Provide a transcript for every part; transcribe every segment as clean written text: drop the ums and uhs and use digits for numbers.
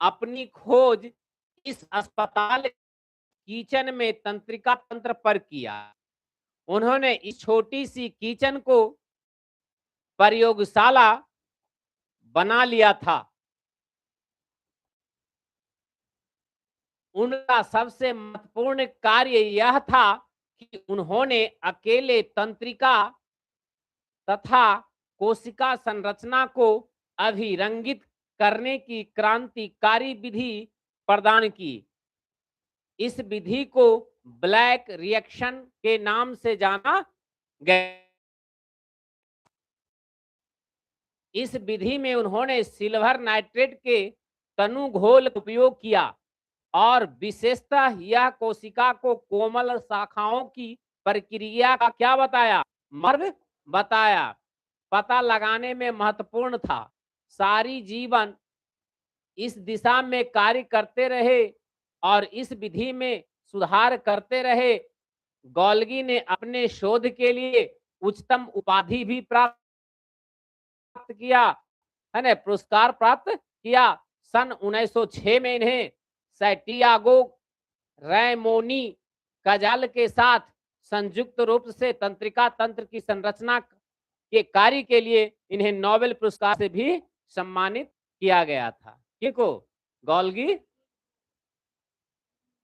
अपनी खोज इस अस्पताल किचन में तंत्रिका तंत्र पर किया। उन्होंने इस छोटी सी किचन को प्रयोगशाला बना लिया था। उनका सबसे महत्वपूर्ण कार्य यह था कि उन्होंने अकेले तंत्रिका तथा कोशिका संरचना को अभिरंगित करने की क्रांतिकारी विधि प्रदान की। इस विधि को ब्लैक रिएक्शन के नाम से जाना गया। इस विधि में उन्होंने सिल्वर नाइट्रेट के तनु घोल का उपयोग किया और विशेषतः यह कोशिका को कोमल शाखाओं की प्रक्रिया का क्या बताया, मार्ग बताया, पता लगाने में महत्वपूर्ण था। सारी जीवन इस दिशा में कार्य करते रहे और इस विधि में सुधार करते रहे। गोल्गी ने अपने शोध के लिए उच्चतम उपाधि भी प्राप्त किया, है ना, पुरस्कार प्राप्त किया। सन 1906 में इन्हें सैंटियागो रैमोनी कजाल के साथ संयुक्त रूप से तंत्रिका तंत्र की संरचना के कार्य के लिए इन्हें नोबेल पुरस्कार से भी सम्मानित किया गया था। किसको? गोल्गी,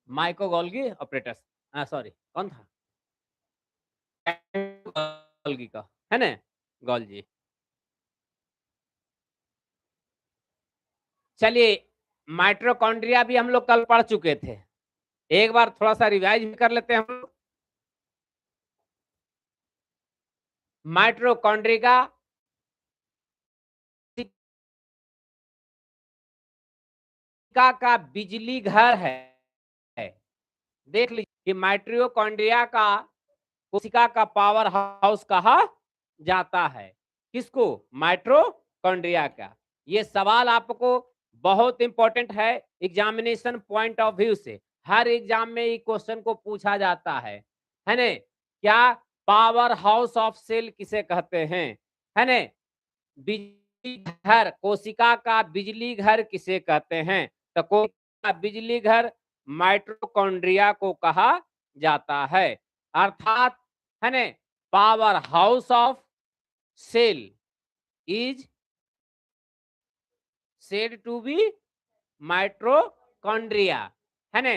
माइको गोल्गी ऑपरेटस, सॉरी कौन था? गोल्गी का, है ना, गोल्जी। चलिए, माइटोकॉन्ड्रिया भी हम लोग कल पढ़ चुके थे, एक बार थोड़ा सा रिवाइज भी कर लेते हैं हम लोग। माइटोकॉन्ड्रिया का बिजली घर है। देख लीजिए कि माइटोकॉन्ड्रिया का कोशिका का पावर हाउस कहा जाता है। किसको? माइटोकॉन्ड्रिया का। ये सवाल आपको बहुत इंपॉर्टेंट है एग्जामिनेशन पॉइंट ऑफ व्यू से। हर एग्जाम में ये क्वेश्चन को पूछा जाता है ना? क्या पावर हाउस ऑफ सेल किसे कहते हैं, है ना? बिजली घर, कोशिका का बिजली घर किसे कहते हैं? तो कोशिका का बिजली घर माइटोकॉन्ड्रिया को कहा जाता है। अर्थात, है ना, power house of cell is said to be mitochondria, है ना?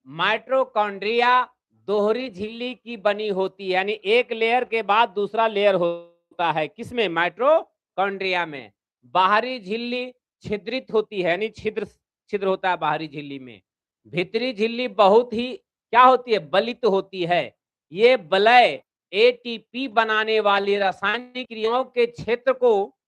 माइटोकॉन्ड्रिया दोहरी झिल्ली की बनी होती है, यानी एक लेयर के बाद दूसरा लेयर होता है। किसमें? माइटोकॉन्ड्रिया में। बाहरी झिल्ली छिद्रित होती है, यानी छिद्र छिद्र होता है बाहरी झिल्ली में। भीतरी झिल्ली बहुत ही क्या होती है? बलित होती है। ये वलय एटीपी बनाने वाली रासायनिक क्रियाओं के क्षेत्र को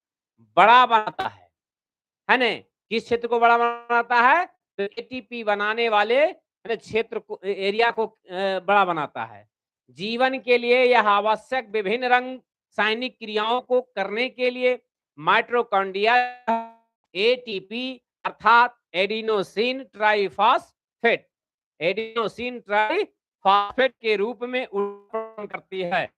बड़ा बनाता है ना? किस क्षेत्र को बड़ा बनाता है? तो एटीपी बनाने वाले क्षेत्र को, एरिया को बड़ा बनाता है। जीवन के लिए यह आवश्यक विभिन्न रासायनिक क्रियाओं को करने के लिए माइटोकॉन्ड्रिया एटीपी अर्थात एडिनोसिन ट्राइफॉस्फेट, एडिनोसिन ट्राइफॉस्फेट के रूप में उत्पन्न करती है।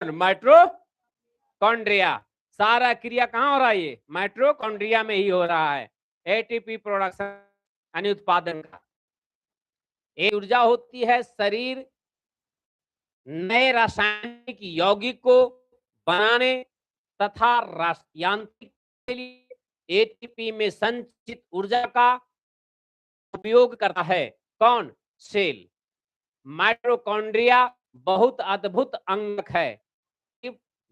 माइटोकॉन्ड्रिया सारा क्रिया कहां हो रहा है? ये माइटोकॉन्ड्रिया में ही हो रहा है। एटीपी प्रोडक्शन यानी उत्पादन का एक ऊर्जा होती है। शरीर नए रासायनिक यौगिक को बनाने तथा यांत्रिक के लिए एटीपी में संचित ऊर्जा का उपयोग करता है। कौन? सेल। माइटोकॉन्ड्रिया बहुत अद्भुत अंग है।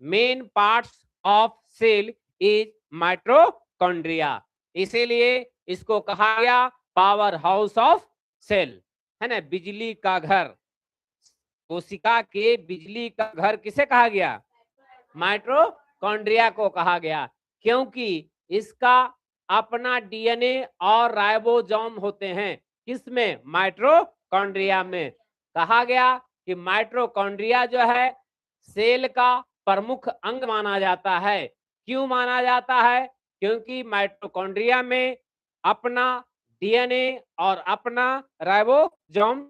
Main parts of cell is mitochondria, इसीलिए इसको कहा गया पावर हाउस ऑफ सेल, है ना? बिजली का घर, कोशिका के बिजली का घर किसे कहा गया? माइटोकॉन्ड्रिया को कहा गया, क्योंकि इसका अपना डीएनए और राइबोसोम होते हैं। किसमें? माइटोकॉन्ड्रिया में। कहा गया कि माइटोकॉन्ड्रिया जो है सेल का प्रमुख अंग माना जाता है। क्यों माना जाता है? क्योंकि माइटोकॉन्ड्रिया में अपना डीएनए और अपना राइबोसोम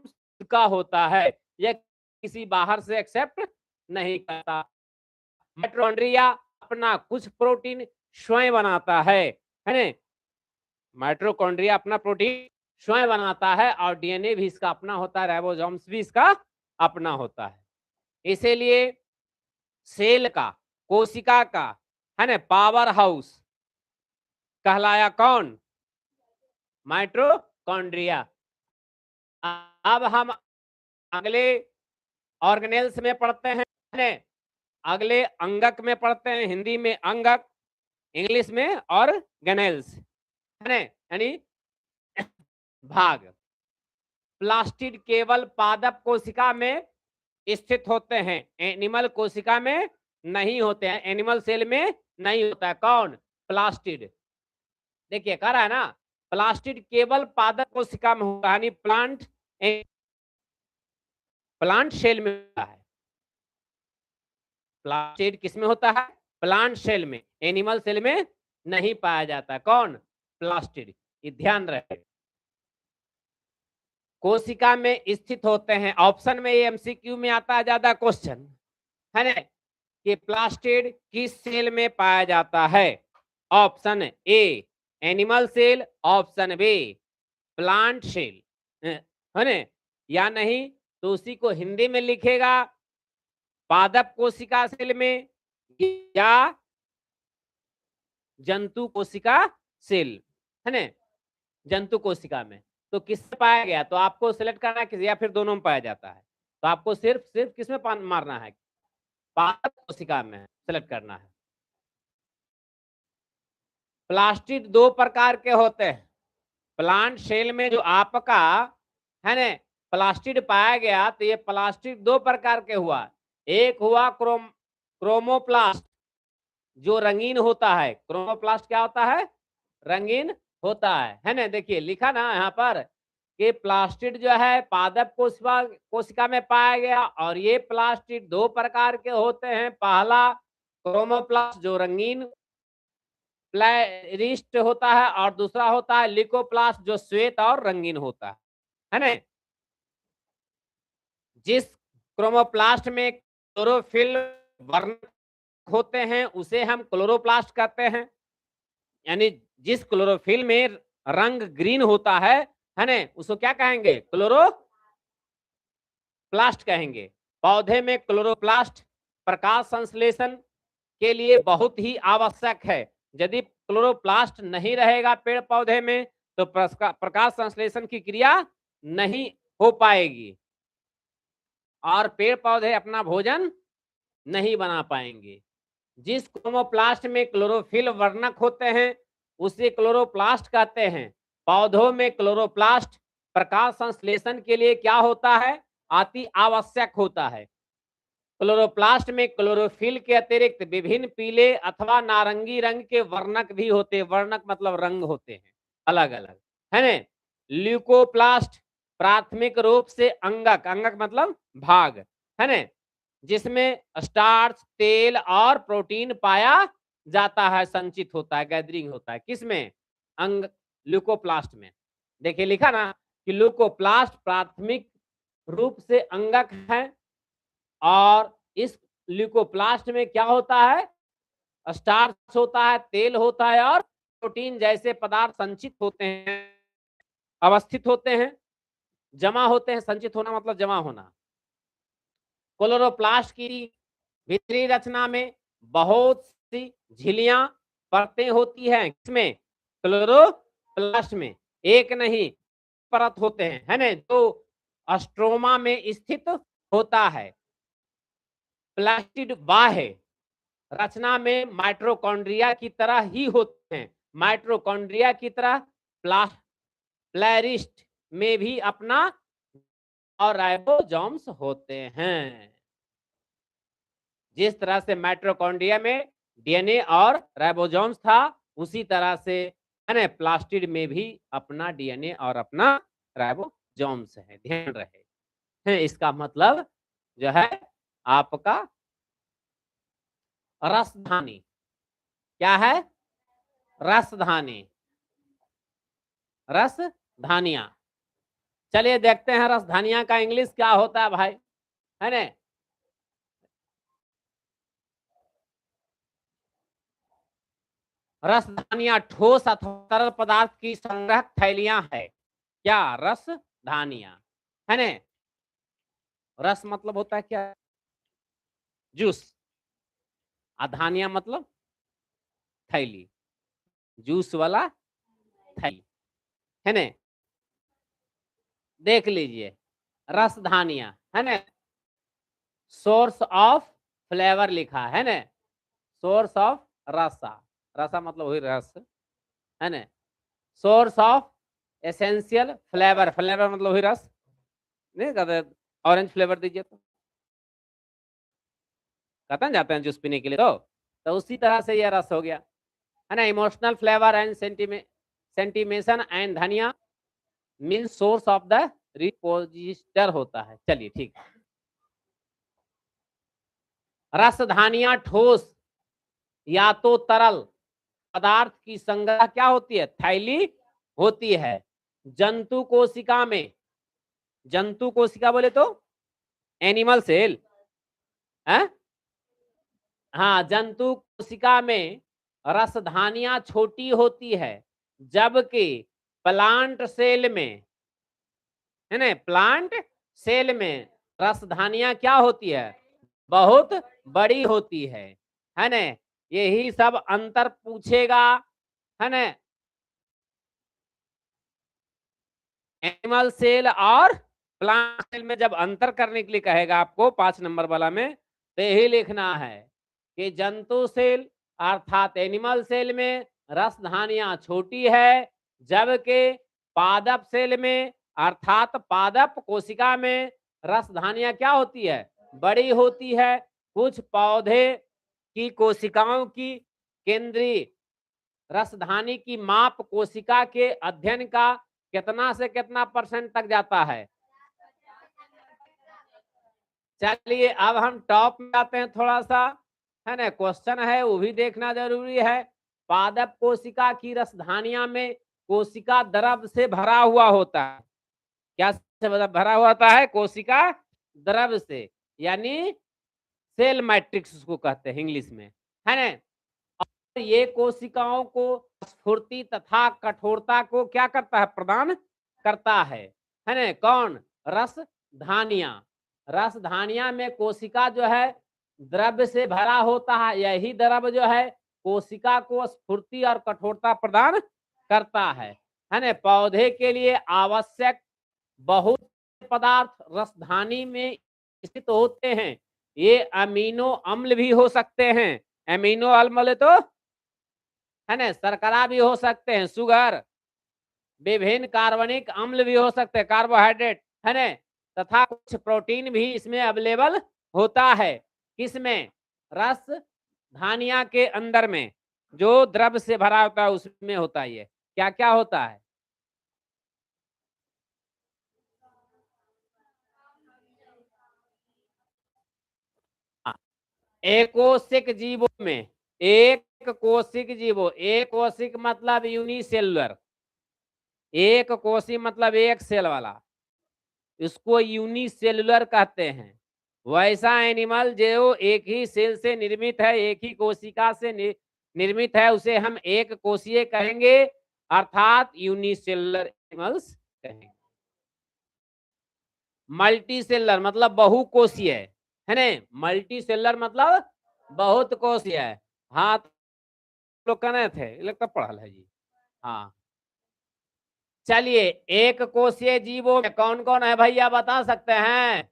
का होता है। यह किसी बाहर से एक्सेप्ट नहीं करता। माइटोकॉन्ड्रिया अपना कुछ प्रोटीन स्वयं बनाता है ना? माइटोकॉन्ड्रिया अपना प्रोटीन स्वयं बनाता है और डीएनए भी इसका अपना होता है, राइबोसोम्स भी इसका अपना होता है। इसीलिए सेल का, कोशिका का, है ना, पावर हाउस कहलाया कौन? माइटोकॉन्ड्रिया। अब हम अगले ऑर्गेनेल्स में पढ़ते हैं, अगले अंगक में पढ़ते हैं, हिंदी में अंगक, इंग्लिश में ऑर्गेनेल्स, है ना, यानी भाग। प्लास्टिड केवल पादप कोशिका में स्थित होते हैं, एनिमल कोशिका में नहीं होते हैं, एनिमल सेल में नहीं होता है। कौन? प्लास्टिड। देखिए कह रहा है ना, प्लास्टिड केवल पादप कोशिका में होता है, यानी प्लांट सेल में होता है। प्लास्टिड किसमें होता है? प्लांट सेल में, एनिमल सेल में नहीं पाया जाता है। कौन? प्लास्टिड। ये ध्यान रहे, कोशिका में स्थित होते हैं। ऑप्शन में ये एमसीक्यू में आता है ज्यादा क्वेश्चन, है ना, कि प्लास्टिड किस सेल में पाया जाता है? Option A animal cell, option B plant cell, है ना, या नहीं तो उसी को हिंदी में लिखेगा पादप कोशिका सेल में या जंतु कोशिका सेल, है ना, जंतु कोशिका में। तो किससे पाया गया? तो आपको सिलेक्ट करना है किस, या फिर दोनों में पाया जाता है। तो आपको सिर्फ सिर्फ किसमें मारना है? पादप कोशिका में सिलेक्ट करना है। प्लास्टिड दो प्रकार के होते हैं। प्लांट सेल में जो आपका, है ना, प्लास्टिड पाया गया, तो ये प्लास्टिड दो प्रकार के हुआ। एक हुआ क्रोमोप्लास्ट, जो रंगीन होता है। क्रोमोप्लास्ट क्या होता है? रंगीन होता है ना। देखिए लिखा ना यहाँ पर कि प्लास्टिड जो है पादप कोशिका में पाया गया, और ये प्लास्टिड दो प्रकार के होते हैं। पहला क्रोमोप्लास्ट जो रंगीन प्लेरिस्ट होता है, और दूसरा होता है लिकोप्लास्ट जो श्वेत और रंगीन होता है ना। जिस क्रोमोप्लास्ट में क्लोरोफिल वर्णक होते हैं उसे हम क्लोरोप्लास्ट कहते हैं, यानी जिस क्लोरोफिल में रंग ग्रीन होता है ना, उसको क्या कहेंगे? क्लोरोप्लास्ट कहेंगे। पौधे में क्लोरोप्लास्ट प्रकाश संश्लेषण के लिए बहुत ही आवश्यक है। यदि क्लोरोप्लास्ट नहीं रहेगा पेड़ पौधे में तो प्रकाश संश्लेषण की क्रिया नहीं हो पाएगी और पेड़ पौधे अपना भोजन नहीं बना पाएंगे। जिस क्रोमोप्लास्ट में क्लोरोफिल वर्णक होते हैं उसे क्लोरोप्लास्ट कहते हैं। पौधों में क्लोरोप्लास्ट प्रकाश संश्लेषण के लिए क्या होता है? अति आवश्यक होता है। क्लोरोप्लास्ट में क्लोरोफिल के अतिरिक्त विभिन्न पीले अथवा नारंगी रंग के वर्णक भी होते हैं। वर्णक मतलब रंग होते हैं अलग अलग, है ना। ल्यूकोप्लास्ट प्राथमिक रूप से अंगक, अंगक मतलब भाग, है ना, जिसमें स्टार्च, तेल और प्रोटीन पाया जाता है, संचित होता है, गैदरिंग होता है। किसमें? अंग ल्यूकोप्लास्ट में। देखिए लिखा ना कि ल्यूकोप्लास्ट प्राथमिक रूप से अंगक है, और इस ल्यूकोप्लास्ट में क्या होता है? स्टार्च होता है, तेल होता है और प्रोटीन जैसे पदार्थ संचित होते हैं, अवस्थित होते हैं, जमा होते हैं। संचित होना मतलब जमा होना। क्लोरोप्लास्ट की भीतरी रचना में बहुत सी झिल्लियां, परतें होती हैं। किसमें? क्लोरोप्लास्ट में एक नहीं परत होते हैं, है ना, जो स्ट्रोमा में स्थित होता है। प्लास्टिड बाह्य रचना में माइटोकॉन्ड्रिया की तरह ही होते हैं। माइटोकॉन्ड्रिया की तरह प्लेरिस्ट में भी अपना और राइबोसोम्स होते हैं। जिस तरह से माइटोकॉन्ड्रिया में डीएनए और राइबोसोम्स था, उसी तरह से है ना प्लास्टिड में भी अपना डीएनए और अपना राइबोसोम्स है। ध्यान रहे, है इसका मतलब जो है आपका रसधानी। क्या है? रसधानी, रसधानियां। चलिए देखते हैं रसधानियां का इंग्लिश क्या होता है भाई, है ना। रसधानियां ठोस अथवा तरल पदार्थ की संग्रह थैलियां है। क्या? रसधानियां है ना। रस मतलब होता है क्या? जूस। धानिया मतलब थैली, जूस वाला थैली है ना। देख लीजिए, रसधानियां है ना, सोर्स ऑफ फ्लेवर लिखा है ना, सोर्स ऑफ रसा, रसा मतलब वही रस है ना, source of essential flavour, flavour मतलब वही रस नहीं कहते। ऑरेंज फ्लेवर दीजिए तो कहते जाते हैं जूस पीने के लिए, तो उसी तरह से यह रस हो गया है ना। इमोशनल फ्लेवर एंड सेंटिमेशन एंड धनिया मीन सोर्स ऑफ द रिपोजिस्टर होता है। चलिए ठीक है। रसधानियां ठोस या तो तरल पदार्थ की संग्रह क्या होती है? थैली होती है। जंतु कोशिका में, जंतु कोशिका बोले तो एनिमल सेल है। हाँ, जंतु कोशिका में रसधानियां छोटी होती है, जबकि प्लांट सेल में है ना, प्लांट सेल में रसधानियां क्या होती है? बहुत बड़ी होती है ना। यही सब अंतर पूछेगा है ना, एनिमल सेल और प्लांट सेल में जब अंतर करने के लिए कहेगा आपको 5 नंबर वाला में, तो यही लिखना है कि जंतु सेल अर्थात एनिमल सेल में रसधानियां छोटी है, जबकि पादप सेल में अर्थात पादप कोशिका में रसधानियां क्या होती है? बड़ी होती है। कुछ पौधे की कोशिकाओं की केंद्रीय रसधानी की माप कोशिका के अध्ययन का कितना से कितना % तक जाता है? चलिए अब हम टॉप में आते हैं थोड़ा सा है ना, क्वेश्चन है वो भी देखना जरूरी है। पादप कोशिका की रसधानियां में कोशिका द्रव से भरा हुआ होता है। क्या से भरा हुआ होता है? कोशिका द्रव से, यानी सेल मैट्रिक्स उसको कहते हैं इंग्लिश में है ना। ये कोशिकाओं को स्फूर्ति तथा कठोरता को क्या करता है? प्रदान करता है ना। कौन? रस धानियां। रस धानियां में कोशिका जो है द्रव्य से भरा होता है, यही द्रव्य जो है कोशिका को स्फूर्ति और कठोरता प्रदान करता है ना। पौधे के लिए आवश्यक बहुत पदार्थ रसधानी में स्थित होते हैं। ये अमीनो अम्ल भी हो सकते हैं, अमीनो अम्ल तो है ना, शर्करा भी हो सकते हैं, शुगर, विभिन्न कार्बनिक अम्ल भी हो सकते हैं, कार्बोहाइड्रेट है ना, तथा कुछ प्रोटीन भी इसमें अवेलेबल होता है। किसमें? रस धानिया के अंदर में जो द्रव से भरा होता है उसमें होता है। ये क्या क्या होता है? एकोशिक जीवों में, एक कोशिक जीवो, एक कोशिक मतलब यूनिसेलुलर, एक कोशी मतलब एक सेल वाला, इसको यूनिसेलुलर कहते हैं। वैसा एनिमल जो एक ही सेल से निर्मित है, एक ही कोशिका से निर्मित है, उसे हम एक कोशीय कहेंगे अर्थात यूनिसेलुलर एनिमल्स कहेंगे। मल्टी सेलर मतलब बहुकोशीय है ना, मल्टी सेलर मतलब बहुत कोशीय है। हाँ लोग कहने थे, लगता पढ़ल है जी। हाँ चलिए, एक कोशीय जीवों में कौन कौन है भैया बता सकते हैं?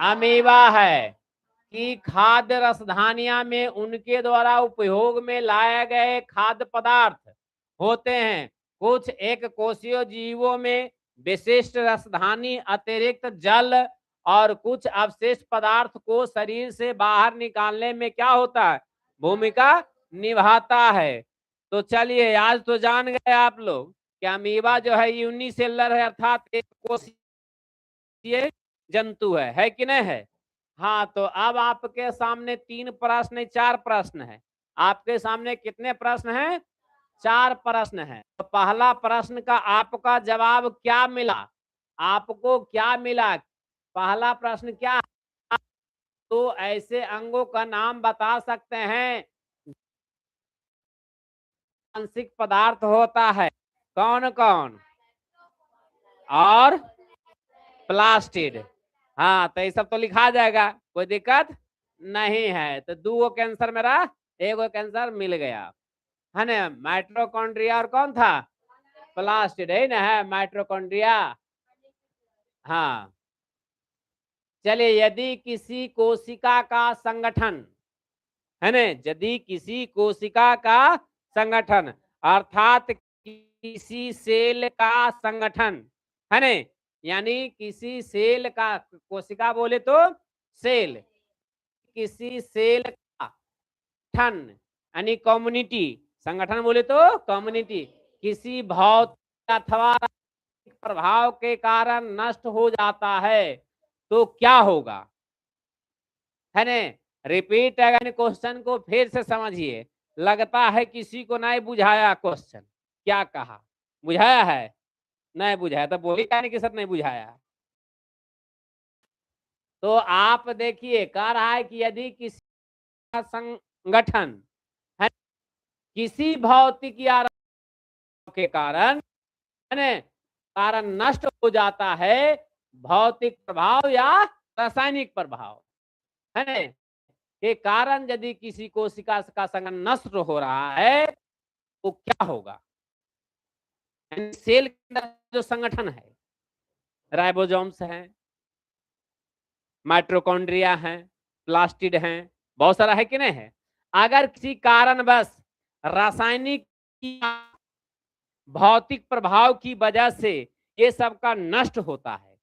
अमीबा है कि खाद्य रसधानियां में उनके द्वारा उपयोग में लाए गए खाद्य पदार्थ होते हैं। कुछ एक कोशीय जीवों में विशिष्ट रसधानी अतिरिक्त जल और कुछ अवशिष्ट पदार्थ को शरीर से बाहर निकालने में क्या होता है? भूमिका निभाता है। तो चलिए आज तो जान गए आप लोग कि अमीबा जो है यूनिसेलुलर है अर्थात एक कोशीय जंतु है कि नहीं है। हाँ तो अब आपके सामने 3 प्रश्न 4 प्रश्न है। आपके सामने कितने प्रश्न हैं? 4 प्रश्न है। तो पहला प्रश्न का आपका जवाब क्या मिला? आपको क्या मिला? पहला प्रश्न क्या है? तो ऐसे अंगों का नाम बता सकते हैं आंशिक पदार्थ होता है, कौन कौन? और प्लास्टिड। हाँ, तो ये सब तो लिखा जाएगा, कोई दिक्कत नहीं है। तो दो कैंसर मेरा, एक कैंसर मिल गया है ना। माइटोकॉन्ड्रिया और कौन था? प्लास्टिड है ना, है माइटोकॉन्ड्रिया। हाँ, चलिए, यदि किसी कोशिका का संगठन है ना, यदि किसी कोशिका का संगठन अर्थात किसी सेल का संगठन है ना, यानी किसी सेल का, कोशिका बोले तो सेल, किसी सेल का संगठन यानी कम्युनिटी, संगठन बोले तो कम्युनिटी किसी भौतिक अथवा प्रभाव के कारण नष्ट हो जाता है, तो क्या होगा? है ने, रिपीट अगेन क्वेश्चन को फिर से समझिए। लगता है किसी को नहीं बुझाया क्वेश्चन, क्या कहा? बुझाया है? नहीं बुझाया तो बोली कहने के साथ नहीं बुझाया। तो आप देखिए, कह रहा है कि यदि किसी का संगठन है किसी भौतिक या के कारण है ना, कारण नष्ट हो जाता है, भौतिक प्रभाव या रासायनिक प्रभाव है ना के कारण यदि किसी कोशिका का संगठन नष्ट हो रहा है, तो क्या होगा? सेल के अंदर जो संगठन है, राइबोसोम्स हैं, माइटोकॉन्ड्रिया हैं, प्लास्टिड हैं, बहुत सारा है कि नहीं है। अगर किसी कारणवश रासायनिक भौतिक प्रभाव की वजह से ये सब का नष्ट होता है,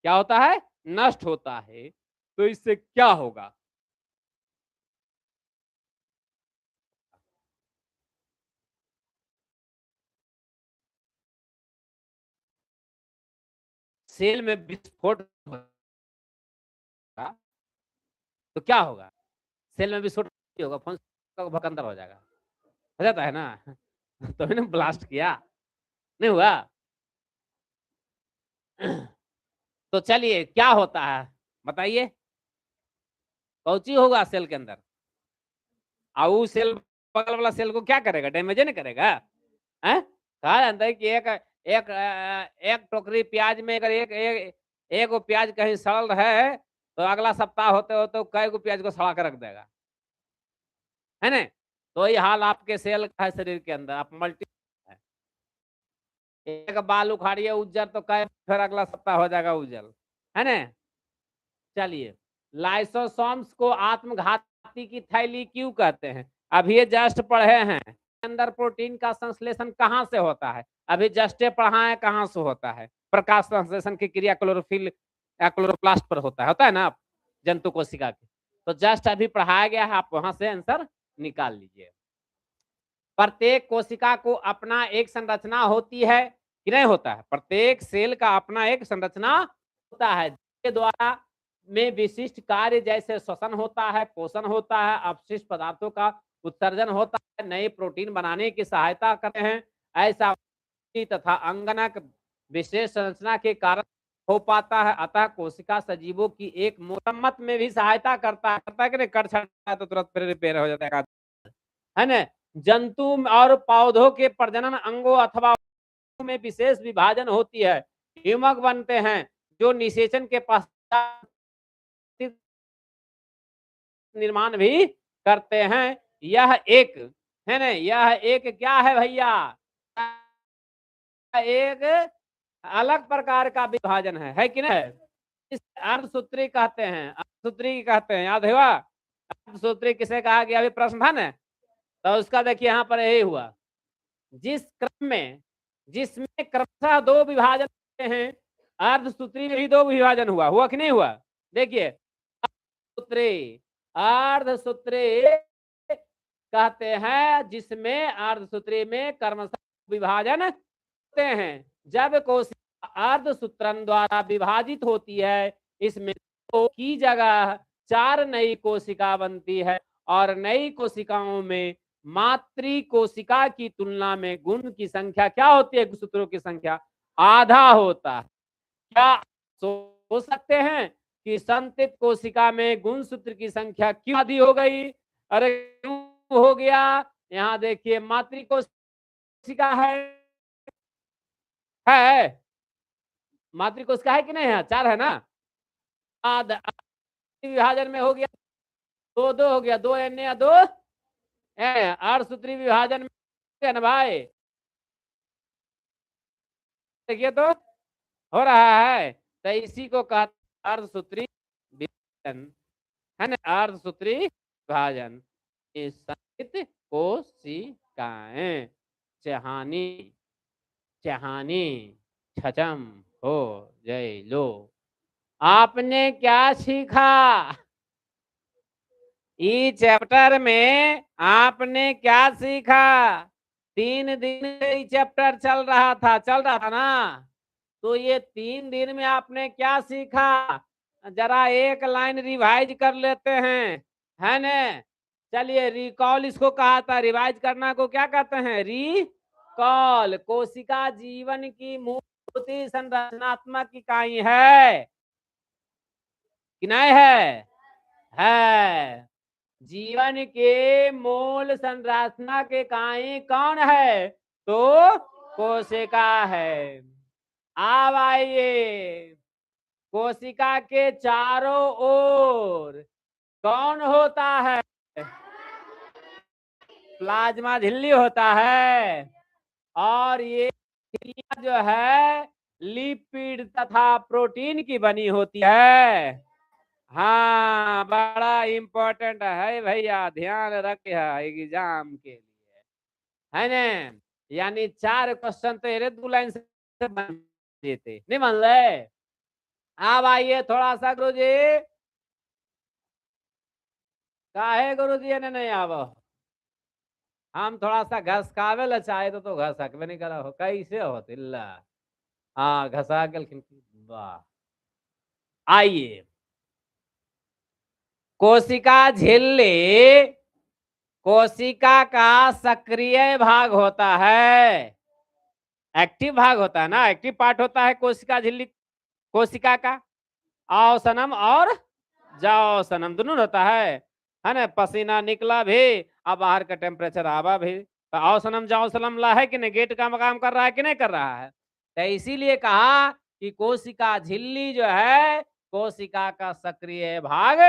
क्या होता है? नष्ट होता है, तो इससे क्या होगा? सेल में विस्फोट होगा, तो क्या होगा? सेल में विस्फोट होगा, फोन का भकंदर हो जाएगा, हो जाता है ना। तो मैंने ब्लास्ट किया, नहीं हुआ। तो चलिए, क्या होता है बताइए, कौची होगा सेल के अंदर? आउ सेल बगल वाला सेल को क्या करेगा? डैमेज नहीं करेगा। हैं? कहा जाता है कि एक एक टोकरी प्याज में अगर एक वो प्याज कहीं सड़ल रहे, तो अगला सप्ताह होते होते कई गो प्याज को सड़ा के रख देगा, है ना। तो ये हाल आपके सेल का है शरीर के अंदर, आप मल्टी है। एक बाल उखाड़िए उज्जर, तो कई फिर अगला सप्ताह हो जाएगा उज्जर, है ना। चलिए, लाइसोसोम्स को आत्मघाती की थैली क्यों कहते हैं? अभी जस्ट पढ़े हैं, अंदर प्रोटीन का संश्लेषण कहाँ से होता है? अभी जस्ट पढ़ा है, कहाँ से होता है? प्रकाश संश्लेषण की क्रिया क्लोरोफिल या क्लोरोप्लास्ट पर होता है ना, जंतु कोशिका की। तो जस्ट अभी पढ़ाया गया है, आप वहां से आंसर निकाल लीजिए। प्रत्येक कोशिका को अपना एक संरचना होती है कि नहीं होता है? प्रत्येक सेल का अपना एक संरचना होता है, जिसके द्वारा में विशिष्ट कार्य जैसे श्वसन होता है, पोषण होता है, अपशिष्ट पदार्थों का उत्सर्जन होता है, नए प्रोटीन बनाने की सहायता करते हैं। ऐसा तथा अंगनक विशेष संरचना के कारण हो पाता है। अतः कोशिका सजीवों की एक मरम्मत में भी सहायता करता है कि नहीं? कट छटा तो तुरंत रिपेयर हो जाता है ना। जंतु और पौधों के प्रजनन अंगों अथवा में विशेष विभाजन होती है, युग्मक बनते हैं जो निषेचन के पश्चात निर्माण भी करते हैं। यह एक है ना, यह एक क्या है भैया? एक अलग प्रकार का विभाजन है कि नहीं? इस अर्धसूत्री कहते हैं, अर्धसूत्री कहते हैं, याद हुआ? अर्धसूत्री किसे कहा गया? अभी प्रश्न था ना, तो उसका देखिए यहाँ पर यही हुआ, जिस क्रम में जिसमें क्रमशः दो विभाजन होते हैं, अर्धसूत्री में भी दो विभाजन हुआ कि नहीं हुआ? देखिए, अर्धसूत्री अर्धसूत्री कहते हैं जिसमें अर्धसूत्री में क्रमशः विभाजन होते हैं। जब कोशिका अर्धसूत्रन द्वारा विभाजित होती है, इसमें दो की जगह चार नई कोशिका बनती है और नई कोशिकाओं में मातृ कोशिका की तुलना में गुण की संख्या क्या होती है? सूत्रों की संख्या आधा होता है। क्या सोच सकते हैं कि संतत कोशिका में गुणसूत्र की संख्या क्यों आधी हो गई? अरे क्यों हो गया? यहाँ देखिए मातृकोशिका है मातृकोशिका है कि नहीं है? 4 है ना। विभाजन में हो गया 2 हो गया 2 एन या 2 अर्धसूत्री विभाजन में ना भाई। देखिए तो हो रहा है, तो इसी को कहते अर्धसूत्री विभाजन है ना। अर्धसूत्री विभाजन संचित कोशिकाएं चहानी चहानी छचम हो जय लो। आपने क्या सीखा इस चैप्टर में? आपने क्या सीखा? 3 दिन ये चैप्टर चल रहा था ना। तो ये 3 दिन में आपने क्या सीखा? जरा एक लाइन रिवाइज कर लेते हैं, है न। चलिए, रिकॉल इसको कहा था। रिवाइज करना को क्या कहते हैं? रिकॉल। कोशिका जीवन की मूलभूत संरचनात्मक इकाई है कि नहीं है। जीवन के मूल संरचना के इकाई कौन है? तो कोशिका है। अब आइए, कोशिका के चारों ओर कौन होता है? प्लाज्मा झिल्ली होता है। और ये झिल्लियां जो है लिपिड तथा प्रोटीन की बनी होती है। हाँ, बड़ा इम्पोर्टेंट है भैया, ध्यान रखे एग्जाम के लिए, है न। यानी 4 क्वेश्चन तो ये 2 लाइन से बन देते, नहीं बन रहे। अब आइए थोड़ा सा गुरु जी, काहे गुरु जी ने नहीं आव? हम थोड़ा सा घसकावे ला चाहे तो घसकवे नहीं करा हो, कैसे हो तिल्ला। हाँ, घसा के वाह। आइए, कोशिका झिल्ली कोशिका का सक्रिय भाग होता है। एक्टिव भाग होता है ना, एक्टिव पार्ट होता है कोशिका झिल्ली कोशिका का। आवसनम और जावसनम दोनों होता है ना। पसीना निकला भी अब बाहर का टेम्परेचर आवा भी, तो आवसनम जावसनम ला है कि नहीं, गेट का काम कर रहा है कि नहीं कर रहा है। तो इसीलिए कहा कि कोशिका झिल्ली जो है कोशिका का सक्रिय भाग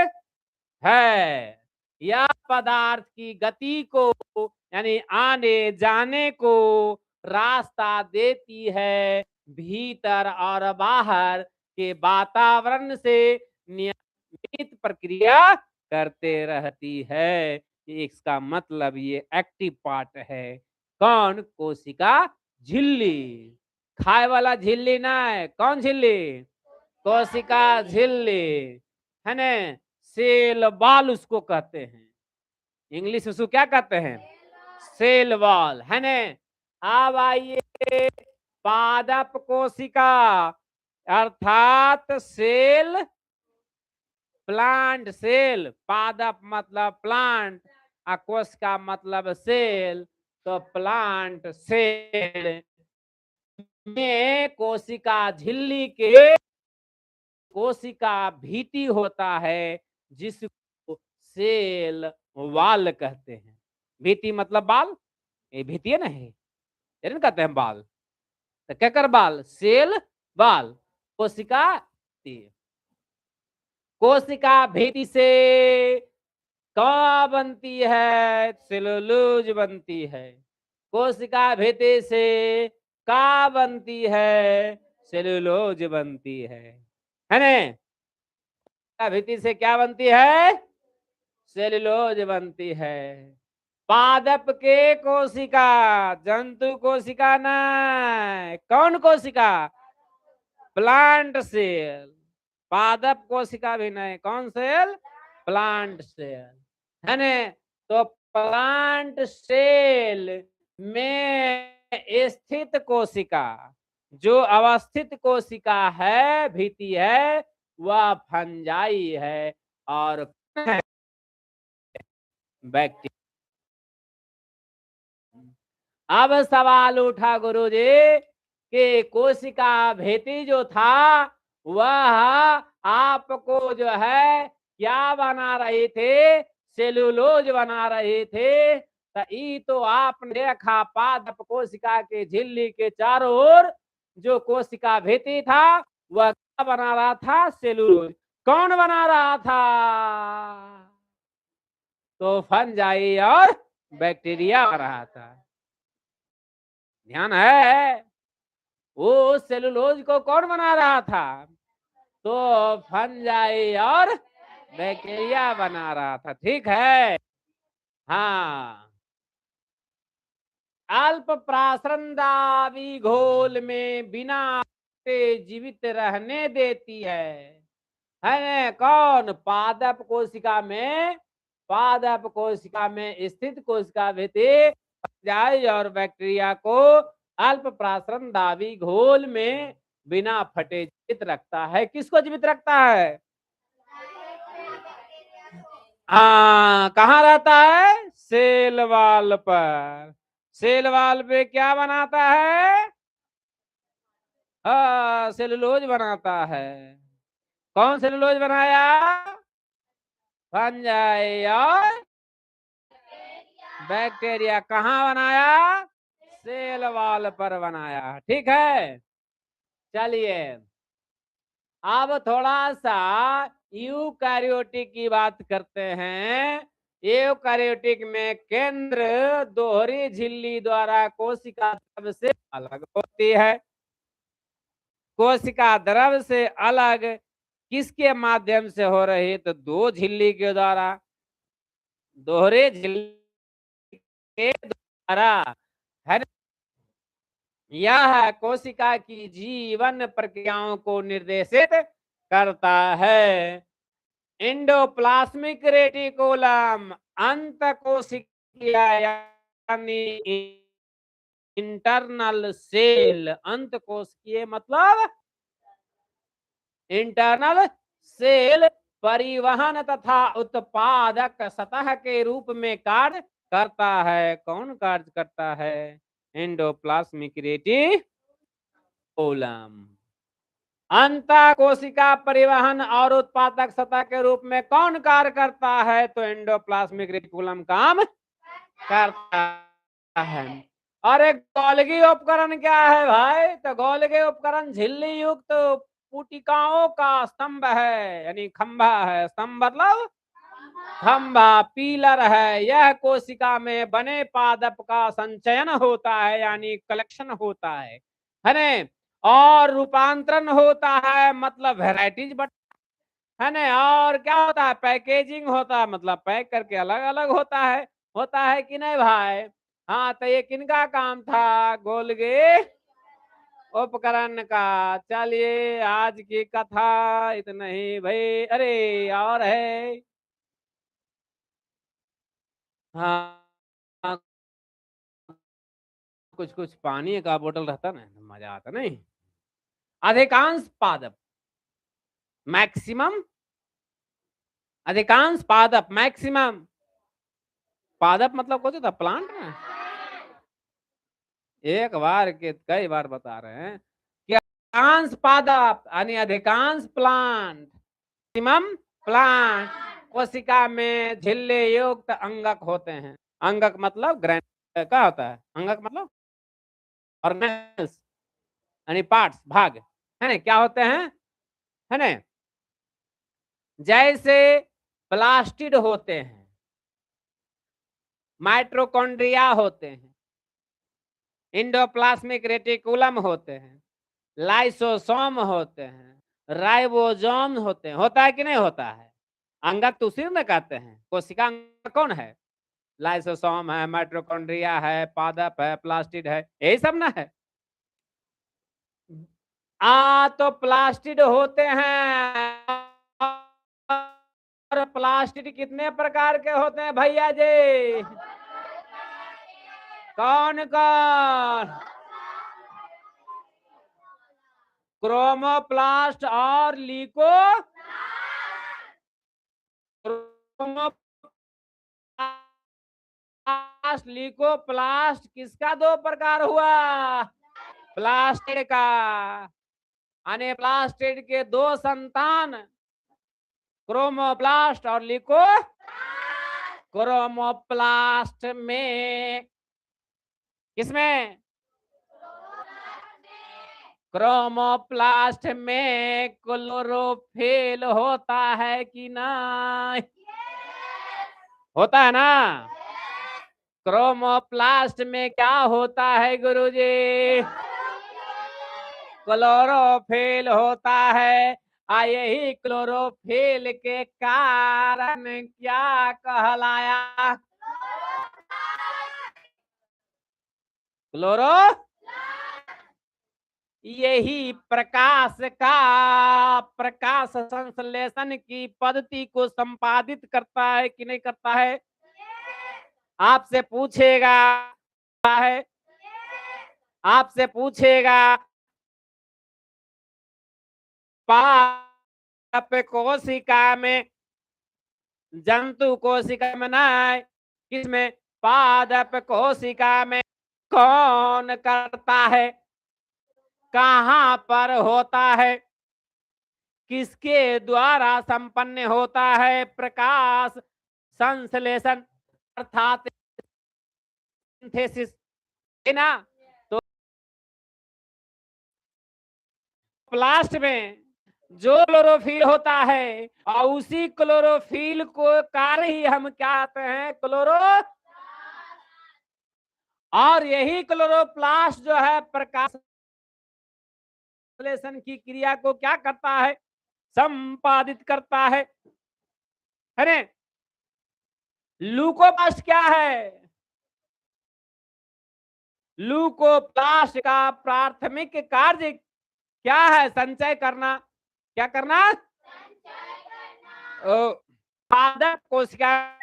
है। यह पदार्थ की गति को यानी आने जाने को रास्ता देती है, भीतर और बाहर के वातावरण से नियमित प्रक्रिया करते रहती है। इसका मतलब ये एक्टिव पार्ट है। कौन? कोशिका झिल्ली। खाए वाला झिल्ली ना है, कौन झिल्ली? कोशिका झिल्ली, है न। सेल वॉल उसको कहते हैं, इंग्लिश उसको क्या कहते हैं? सेल वॉल, है न। अब आइए, पादप कोशिका अर्थात सेल, प्लांट सेल। पादप मतलब प्लांट, कोशिका मतलब सेल, तो प्लांट सेल में कोशिका झिल्ली के कोशिका भीति होता है, जिसको सेल वाल कहते हैं। भीति मतलब बाल, ये भीति है ना, है कहते हैं बाल। तो क्या कर बाल? सेल बाल। कोशिका कोशिका भीति से क्या बनती है? सेलुलोज बनती है। कोशिका भीति से क्या बनती है? सेलुलोज बनती है न। भीति से क्या बनती है? सेलुलोज बनती है। पादप के कोशिका, जंतु कोशिका नहीं, कौन कोशिका? Plant cell. पादप कोशिका भी नहीं, कौन सेल? प्लांट सेल, है न। तो प्लांट सेल में स्थित कोशिका, जो अवस्थित कोशिका है, भीति है, वह फंजाई है और बैक्टीरिया। अब सवाल उठा गुरुजी कि कोशिका भीति जो था वह आपको जो है क्या बना रहे थे? सेलुलोज बना रहे थे। ई तो आपने देखा पादप कोशिका के झिल्ली के चारों ओर जो कोशिका भित्ति था वह क्या बना रहा था? सेलुलोज। कौन बना रहा था? तो फंजाई और बैक्टीरिया बना रहा था। ध्यान है? वो सेलुलोज को कौन बना रहा था? तो फंजाई और बैक्टीरिया बना रहा था। ठीक है। हाँ, अल्प प्रासरण दाबी घोल में बिना जीवित रहने देती है कौन? पादप कोशिका में, पादप कोशिका में स्थित कोशिका भित्ति फंजाई और बैक्टीरिया को अल्प प्रासरण दाबी घोल में बिना फटे जीवित रखता है। किसको जीवित रखता है? कहाँ रहता है? सेल वाल पर। सेल वाल पे क्या बनाता है? सेलुलोज बनाता है। कौन सेलुलोज बनाया? फंजाई और बैक्टीरिया। कहाँ बनाया? सेल वाल पर बनाया। ठीक है। चलिए अब थोड़ा सा यूकैरियोटिक की बात करते हैं। यूकैरियोटिक में केंद्र दोहरी झिल्ली द्वारा कोशिका द्रव से अलग होती है। कोशिका द्रव से अलग किसके माध्यम से हो रही? तो दो झिल्ली के द्वारा, दोहरे झिल्ली के द्वारा है। यह कोशिका की जीवन प्रक्रियाओं को निर्देशित करता है। एंडोप्लाज्मिक रेटिकुलम अंत कोशिकीय यानी इंटरनल सेल। अंत कोशिकीय मतलब इंटरनल सेल परिवहन तथा उत्पादक सतह के रूप में कार्य करता है। कौन कार्य करता है? Endoplasmic reticulum. अंतः कोशिका परिवहन और उत्पादक सतह के रूप में कौन कार्य करता है? तो एंडोप्लाज्मिक रेटिकुलम काम करता है। और एक गोल्गी उपकरण क्या है भाई? तो गोल्गी उपकरण झिल्ली युक्त तो पुटिकाओं का स्तंभ है, यानी खंभा है। स्तंभ मतलब खंभा, पीलर है। यह कोशिका में बने पादप का संचयन होता है, यानी कलेक्शन होता है ना? और रूपांतरण होता है, मतलब वेराइटीज है ना? और क्या होता है? पैकेजिंग होता है, मतलब पैक करके अलग अलग होता है कि नहीं भाई? हाँ, तो ये किनका काम था? गोल्गी उपकरण का। चलिए आज की कथा इतना ही भाई। अरे और है, हाँ, कुछ कुछ पानी का बोतल रहता ना, मजा आता नहीं। अधिकांश पादप, मैक्सिमम, अधिकांश पादप, मैक्सिमम पादप मतलब कुछ था प्लांट में। एक बार के कई बार बता रहे हैं कि अधिकांश पादप यानी अधिकांश प्लांट, मैक्सिमम प्लांट कोशिका में झिल्ली युक्त अंगक होते हैं। अंगक मतलब ग्रैन क्या होता है? अंगक मतलब ऑर्गेनल्स यानी पार्ट्स, भाग है ना? क्या होते हैं? है ना? जैसे प्लास्टिड होते हैं, माइटोकॉन्ड्रिया होते हैं, इंडोप्लाज्मिक रेटिकुलम होते हैं, लाइसोसोम होते हैं, राइबोसोम होते हैं। होता है कि नहीं होता है? अंगक तो उसी में कहते हैं। कोशिका अंग कौन है? लाइसोसोम है, माइटोकॉन्ड्रिया है, पादप है, प्लास्टिड है, यही सब ना है। तो प्लास्टिड होते हैं। और प्लास्टिड कितने प्रकार के होते हैं भैया जी? कौन कौन? क्रोमोप्लास्ट और लीको लीकोप्लास्ट किसका दो प्रकार हुआ? प्लास्टिड का। यानी प्लास्टिड के दो संतान, क्रोमोप्लास्ट और लीको क्रोमोप्लास्ट में, किसमें? क्रोमोप्लास्ट में क्लोरोफिल होता है कि नहीं? होता है ना? क्रोमोप्लास्ट में क्या होता है गुरुजी? क्लोरोफिल होता है। यही क्लोरोफिल के कारण क्या कहलाया? क्लोरो, यही प्रकाश संश्लेषण की पद्धति को संपादित करता है कि नहीं करता है? आपसे पूछेगा है, आपसे पूछेगा पादप कोशिका में, जंतु कोशिका में नहीं, किसमें? पादप कोशिका में कौन करता है? कहां पर होता है? किसके द्वारा संपन्न होता है प्रकाश संश्लेषण अर्थात सिंथेसिस, है ना? तो प्लास्ट में जो क्लोरोफिल होता है और उसी क्लोरोफिल को कार्य ही हम क्या कहते हैं? क्लोरो। और यही क्लोरोप्लास्ट जो है प्रकाश संश्लेषण की क्रिया को क्या करता है? संपादित करता है ना? ल्यूकोप्लास्ट क्या है? ल्यूकोप्लास्ट का प्राथमिक कार्य क्या है? संचय करना। क्या करना? पादप कोशिका।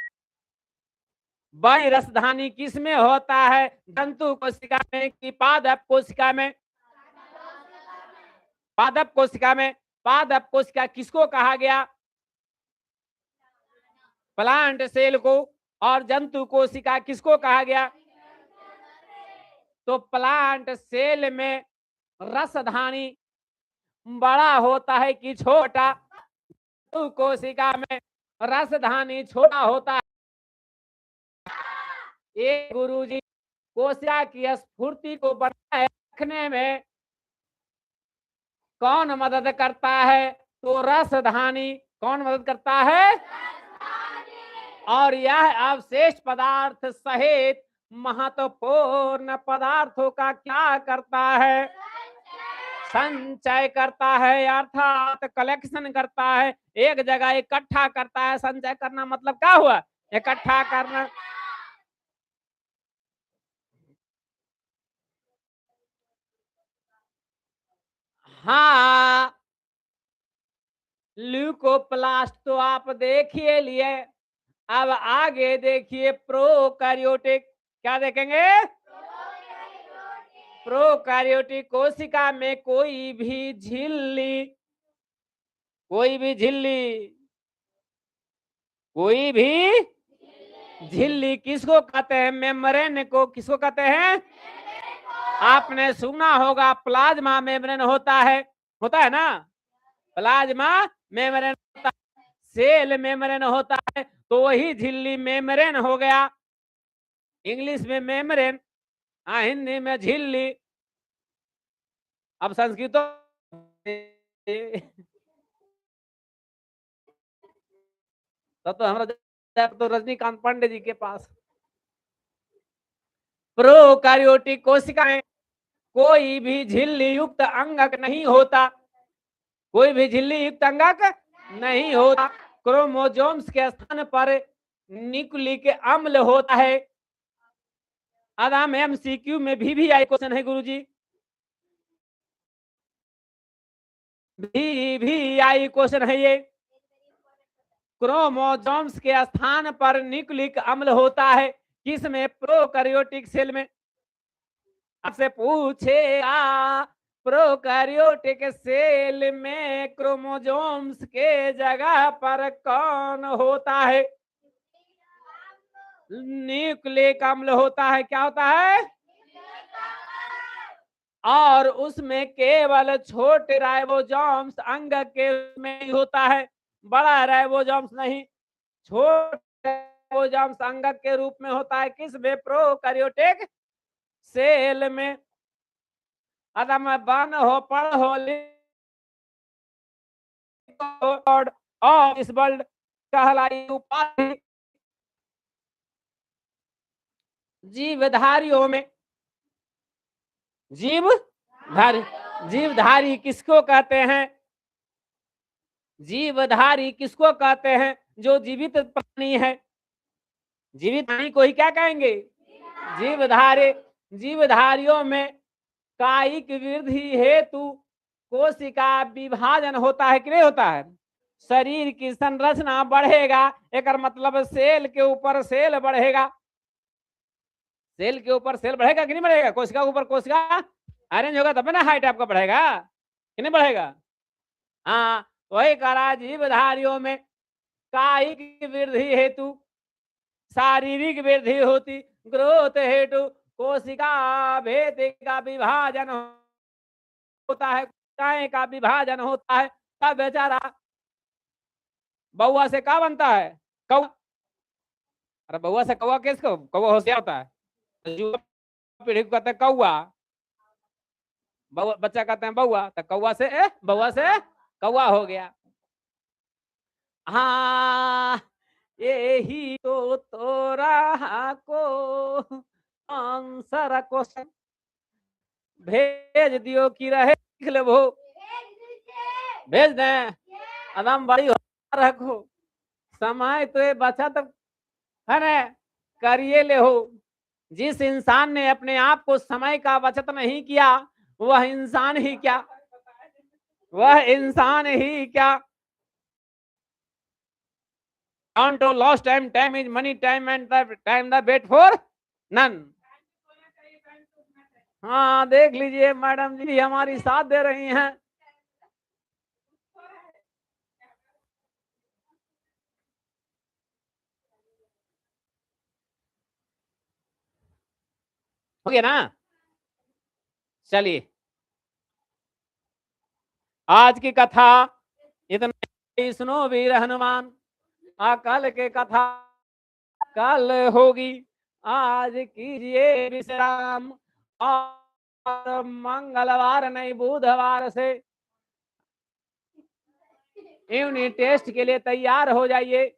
बड़ी रसधानी किसमें होता है? जंतु कोशिका में कि पादप कोशिका में? पादप कोशिका में। पादप कोशिका किसको कहा गया? प्लांट सेल को। और जंतु कोशिका किसको कहा गया? तो प्लांट सेल में रसधानी बड़ा होता है कि छोटा? कोशिका में रसधानी छोटा होता है। ये गुरुजी कोशिका की स्फूर्ति को बनाए रखने में कौन मदद करता है? तो रसधानी। कौन मदद करता है? और यह अवशेष पदार्थ सहित महत्वपूर्ण पदार्थों का क्या करता है? संचय करता है, अर्थात कलेक्शन करता है, एक जगह इकट्ठा करता है। संचय करना मतलब क्या हुआ? इकट्ठा करना। हाँ, ल्यूकोप्लास्ट तो आप देखिए लिए। अब आगे देखिए प्रोकैरियोटिक। क्या देखेंगे? प्रोकैरियोटिक कोशिका में कोई भी झिल्ली, कोई भी झिल्ली किसको कहते हैं? मेम्ब्रेन को। किसको कहते हैं? आपने सुना होगा प्लाज्मा मेम्ब्रेन होता है ना? प्लाज्मा मेम्ब्रेन होता है, सेल मेम्ब्रेन होता है, तो वही झिल्ली मेम्ब्रेन हो गया। इंग्लिश में मेम्ब्रेन, हिंदी में झिल्ली। अब संस्कृत तो हमारा तो रजनीकांत पांडे जी के पास। प्रोकैरियोटिक कोशिका में कोई भी झिल्ली युक्त अंगक नहीं होता। कोई भी झिल्ली युक्त अंगक नहीं होता। क्रोमोसोम्स के स्थान पर न्यूक्लिक अम्ल होता है। आदाम एमसीक्यू में भी आई क्वेश्चन है गुरुजी। भी आई क्वेश्चन है ये। क्रोमोसोम्स के स्थान पर न्यूक्लिक अम्ल होता है किसमें? प्रोकैरियोटिक सेल में। आपसे पूछेगा प्रोकैरियोटिक सेल में क्रोमोसोम्स के जगह पर कौन होता है? न्यूक्लिक अम्ल होता है। क्या होता है? और उसमें केवल छोटे राइबोसोम्स अंग के में ही होता है, बड़ा राइबोसोम्स नहीं। छोटे राइबोसोम संघक के रूप में होता है किस में? प्रोकैरियोटिक सेल में। अदम बन हो पढ़ हो और इस वर्ल्ड कहलाई उपाधि जीवधारियों में। जीवधारी, जीवधारी किसको कहते हैं? जीवधारी किसको कहते हैं? जो जीवित प्राणी है। जीवित प्राणी को ही क्या कहेंगे? जीवधारी। जीवधारियों में कायिक वृद्धि हेतु कोशिका विभाजन होता है कि नहीं होता है? शरीर की संरचना बढ़ेगा, एक मतलब सेल के ऊपर सेल बढ़ेगा। सेल के ऊपर सेल बढ़ेगा कि नहीं बढ़ेगा? कोशिका के ऊपर कोशिका अरेंज होगा तब ना हाइट आपका बढ़ेगा कि नहीं बढ़ेगा? हाँ, वही करा जीवधारियों में कायिक वृद्धि हेतु शारीरिक वृद्धि होती, ग्रोथ हेतु कोशिका भेद का विभाजन होता है, कोशिकाएं का विभाजन होता है। तब बेचारा बउआ से क्या बनता है? कौवा। अरे बउआ से कौवा किसको? कौवा होशियार होता है। पीढ़ी को कहते हैं कौवा, बच्चा कहते हैं बउआ, तो कौवा से बउआ से कौवा हो गया। हाँ, यही तो रहा को आंसर क्वेश्चन भेज दियो कि रहे लिख ले वो भेज दें। एकदम बड़ी रखो समय तो ये बचा तब है ना करिए ले हो। जिस इंसान ने अपने आप को समय का बचत नहीं किया वह इंसान ही क्या? वह इंसान ही क्या? Count to lost time, time is money, time and the time the wait for none. हाँ देख लीजिए मैडम जी हमारी साथ दे रही हैं। हो गया ना? चलिए आज की कथा इतना सुनो वीर हनुमान। कल के कथा कल होगी, आज कीजिए विश्राम और मंगलवार नहीं बुधवार से यूनिट टेस्ट के लिए तैयार हो जाइए।